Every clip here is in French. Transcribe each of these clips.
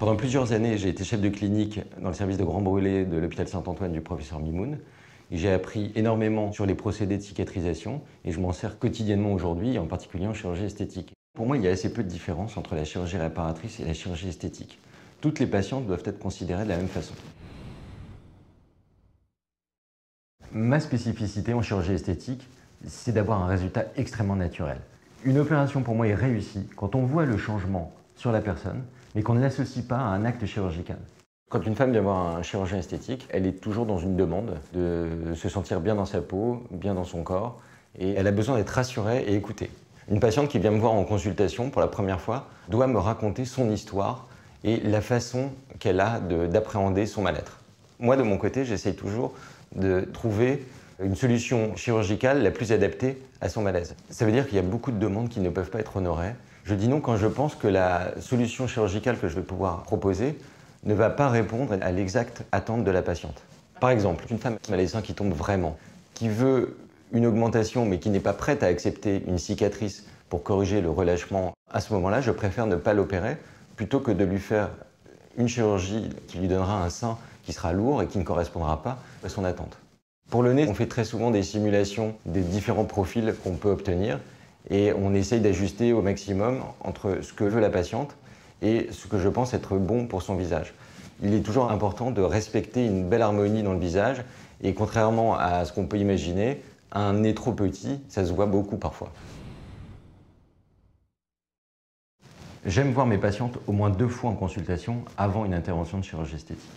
Pendant plusieurs années, j'ai été chef de clinique dans le service de grand brûlé de l'hôpital Saint-Antoine du professeur Mimoun. J'ai appris énormément sur les procédés de cicatrisation et je m'en sers quotidiennement aujourd'hui, en particulier en chirurgie esthétique. Pour moi, il y a assez peu de différence entre la chirurgie réparatrice et la chirurgie esthétique. Toutes les patientes doivent être considérées de la même façon. Ma spécificité en chirurgie esthétique, c'est d'avoir un résultat extrêmement naturel. Une opération pour moi est réussie quand on voit le changement sur la personne, mais qu'on ne l'associe pas à un acte chirurgical. Quand une femme vient voir un chirurgien esthétique, elle est toujours dans une demande de se sentir bien dans sa peau, bien dans son corps, et elle a besoin d'être rassurée et écoutée. Une patiente qui vient me voir en consultation pour la première fois doit me raconter son histoire et la façon qu'elle a d'appréhender son mal-être. Moi, de mon côté, j'essaye toujours de trouver une solution chirurgicale la plus adaptée à son malaise. Ça veut dire qu'il y a beaucoup de demandes qui ne peuvent pas être honorées. Je dis non quand je pense que la solution chirurgicale que je vais pouvoir proposer ne va pas répondre à l'exacte attente de la patiente. Par exemple, une femme qui a les seins qui tombent vraiment, qui veut une augmentation mais qui n'est pas prête à accepter une cicatrice pour corriger le relâchement, à ce moment-là, je préfère ne pas l'opérer plutôt que de lui faire une chirurgie qui lui donnera un sein qui sera lourd et qui ne correspondra pas à son attente. Pour le nez, on fait très souvent des simulations des différents profils qu'on peut obtenir et on essaye d'ajuster au maximum entre ce que veut la patiente et ce que je pense être bon pour son visage. Il est toujours important de respecter une belle harmonie dans le visage et contrairement à ce qu'on peut imaginer, un nez trop petit, ça se voit beaucoup parfois. J'aime voir mes patientes au moins 2 fois en consultation avant une intervention de chirurgie esthétique.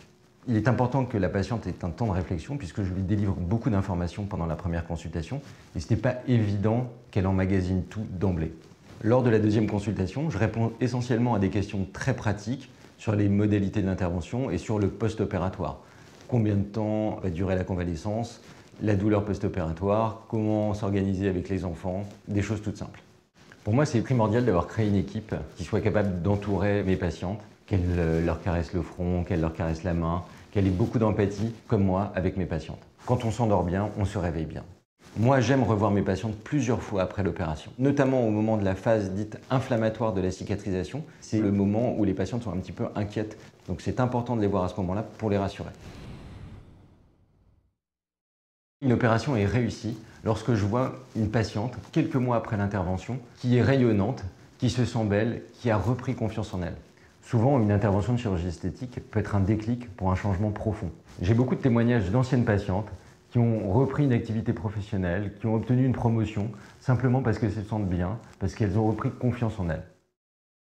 Il est important que la patiente ait un temps de réflexion puisque je lui délivre beaucoup d'informations pendant la première consultation et ce n'est pas évident qu'elle emmagasine tout d'emblée. Lors de la deuxième consultation, je réponds essentiellement à des questions très pratiques sur les modalités de l'intervention et sur le post-opératoire. Combien de temps va durer la convalescence, la douleur post-opératoire, comment s'organiser avec les enfants, des choses toutes simples. Pour moi, c'est primordial d'avoir créé une équipe qui soit capable d'entourer mes patientes, qu'elle leur caresse le front, qu'elle leur caresse la main, qu'elle ait beaucoup d'empathie, comme moi, avec mes patientes. Quand on s'endort bien, on se réveille bien. Moi, j'aime revoir mes patientes plusieurs fois après l'opération, notamment au moment de la phase dite inflammatoire de la cicatrisation. C'est le moment où les patientes sont un petit peu inquiètes, donc c'est important de les voir à ce moment-là pour les rassurer. Une opération est réussie lorsque je vois une patiente, quelques mois après l'intervention, qui est rayonnante, qui se sent belle, qui a repris confiance en elle. Souvent, une intervention de chirurgie esthétique peut être un déclic pour un changement profond. J'ai beaucoup de témoignages d'anciennes patientes qui ont repris une activité professionnelle, qui ont obtenu une promotion, simplement parce qu'elles se sentent bien, parce qu'elles ont repris confiance en elles.